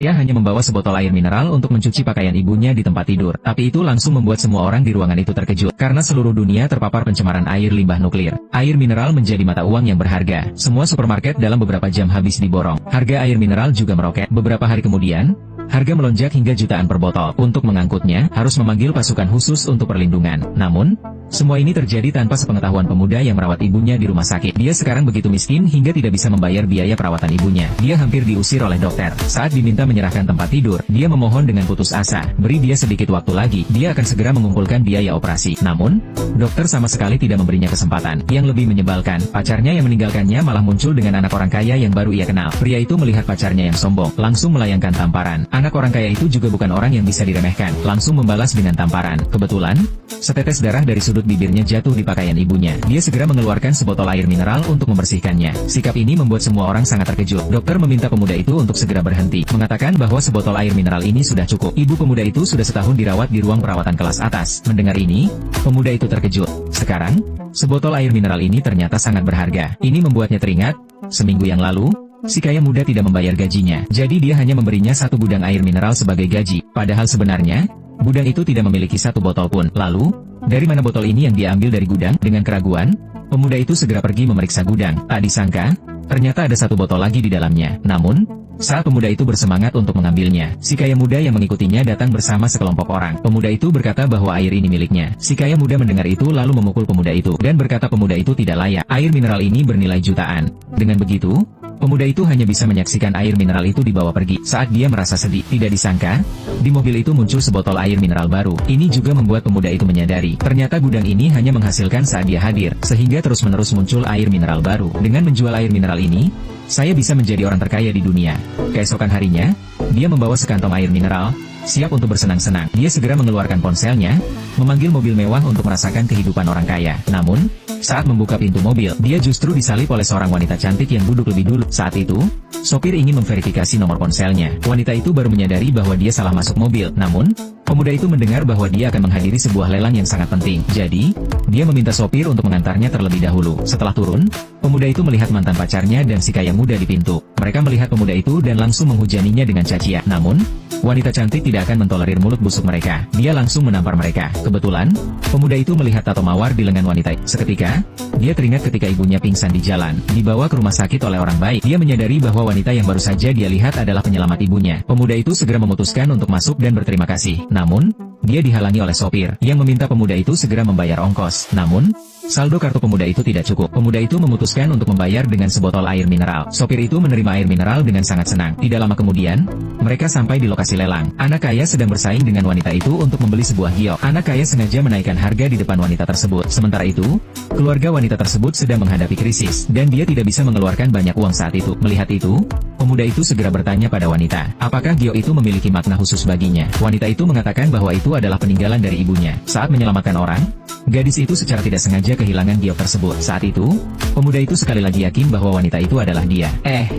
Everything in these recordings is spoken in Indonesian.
Dia hanya membawa sebotol air mineral untuk mencuci pakaian ibunya di tempat tidur. Tapi itu langsung membuat semua orang di ruangan itu terkejut. Karena seluruh dunia terpapar pencemaran air limbah nuklir. Air mineral menjadi mata uang yang berharga. Semua supermarket dalam beberapa jam habis diborong. Harga air mineral juga meroket. Beberapa hari kemudian, harga melonjak hingga jutaan per botol. Untuk mengangkutnya, harus memanggil pasukan khusus untuk perlindungan. Namun, semua ini terjadi tanpa sepengetahuan pemuda yang merawat ibunya di rumah sakit. Dia sekarang begitu miskin hingga tidak bisa membayar biaya perawatan ibunya. Dia hampir diusir oleh dokter. Saat diminta menyerahkan tempat tidur, dia memohon dengan putus asa. Beri dia sedikit waktu lagi, dia akan segera mengumpulkan biaya operasi. Namun, dokter sama sekali tidak memberinya kesempatan. Yang lebih menyebalkan, pacarnya yang meninggalkannya malah muncul dengan anak orang kaya yang baru ia kenal. Pria itu melihat pacarnya yang sombong, langsung melayangkan tamparan. Anak orang kaya itu juga bukan orang yang bisa diremehkan, langsung membalas dengan tamparan. Kebetulan, setetes darah dari sudut bibirnya jatuh di pakaian ibunya. Dia segera mengeluarkan sebotol air mineral untuk membersihkannya. Sikap ini membuat semua orang sangat terkejut. Dokter meminta pemuda itu untuk segera berhenti, mengatakan bahwa sebotol air mineral ini sudah cukup. Ibu pemuda itu sudah setahun dirawat di ruang perawatan kelas atas. Mendengar ini, pemuda itu terkejut. Sekarang, sebotol air mineral ini ternyata sangat berharga. Ini membuatnya teringat, seminggu yang lalu, si kaya muda tidak membayar gajinya. Jadi dia hanya memberinya satu gudang air mineral sebagai gaji. Padahal sebenarnya, gudang itu tidak memiliki satu botol pun. Lalu, dari mana botol ini yang dia ambil dari gudang? Dengan keraguan, pemuda itu segera pergi memeriksa gudang. Tak disangka, ternyata ada satu botol lagi di dalamnya. Namun, saat pemuda itu bersemangat untuk mengambilnya, si kaya muda yang mengikutinya datang bersama sekelompok orang. Pemuda itu berkata bahwa air ini miliknya. Si kaya muda mendengar itu lalu memukul pemuda itu, dan berkata pemuda itu tidak layak. Air mineral ini bernilai jutaan. Dengan begitu, pemuda itu hanya bisa menyaksikan air mineral itu dibawa pergi. Saat dia merasa sedih, tidak disangka, di mobil itu muncul sebotol air mineral baru. Ini juga membuat pemuda itu menyadari, ternyata gudang ini hanya menghasilkan saat dia hadir, sehingga terus-menerus muncul air mineral baru. Dengan menjual air mineral ini, saya bisa menjadi orang terkaya di dunia. Keesokan harinya, dia membawa sekantong air mineral, siap untuk bersenang-senang. Dia segera mengeluarkan ponselnya, memanggil mobil mewah untuk merasakan kehidupan orang kaya. Namun, saat membuka pintu mobil, dia justru disalip oleh seorang wanita cantik yang duduk lebih dulu. Saat itu, sopir ingin memverifikasi nomor ponselnya. Wanita itu baru menyadari bahwa dia salah masuk mobil. Namun, pemuda itu mendengar bahwa dia akan menghadiri sebuah lelang yang sangat penting. Jadi, dia meminta sopir untuk mengantarnya terlebih dahulu. Setelah turun, pemuda itu melihat mantan pacarnya dan si kaya muda di pintu. Mereka melihat pemuda itu dan langsung menghujaninya dengan cacian. Namun, wanita cantik tidak akan mentolerir mulut busuk mereka. Dia langsung menampar mereka. Kebetulan, pemuda itu melihat tato mawar di lengan wanita. Seketika, dia teringat ketika ibunya pingsan di jalan, dibawa ke rumah sakit oleh orang baik. Dia menyadari bahwa wanita yang baru saja dia lihat adalah penyelamat ibunya. Pemuda itu segera memutuskan untuk masuk dan berterima kasih. Namun, dia dihalangi oleh sopir, yang meminta pemuda itu segera membayar ongkos. Namun, saldo kartu pemuda itu tidak cukup. Pemuda itu memutuskan untuk membayar dengan sebotol air mineral. Sopir itu menerima air mineral dengan sangat senang. Tidak lama kemudian, mereka sampai di lokasi lelang. Anak kaya sedang bersaing dengan wanita itu untuk membeli sebuah giok. Anak kaya sengaja menaikkan harga di depan wanita tersebut. Sementara itu, keluarga wanita tersebut sedang menghadapi krisis, dan dia tidak bisa mengeluarkan banyak uang saat itu. Melihat itu, pemuda itu segera bertanya pada wanita, apakah giok itu memiliki makna khusus baginya. Wanita itu mengatakan bahwa itu adalah peninggalan dari ibunya. Saat menyelamatkan orang, gadis itu secara tidak sengaja kehilangan giok tersebut. Saat itu, pemuda itu sekali lagi yakin bahwa wanita itu adalah dia.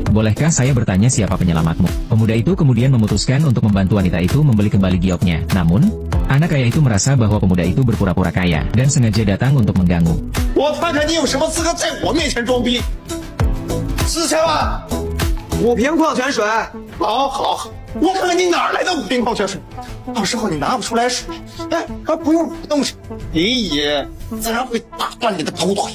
Bolehkah saya bertanya siapa penyelamatmu? Pemuda itu kemudian memutuskan untuk membantu wanita itu membeli kembali gioknya. Namun, anak kaya itu merasa bahwa pemuda itu berpura-pura kaya, dan sengaja datang untuk mengganggu. 我看看你有什么资格在我面前装逼？4000万，5瓶矿泉水。好，我看看你哪儿来的5瓶矿泉水。到时候你拿不出来水，还不用我动手，你也自然会打断你的狗腿。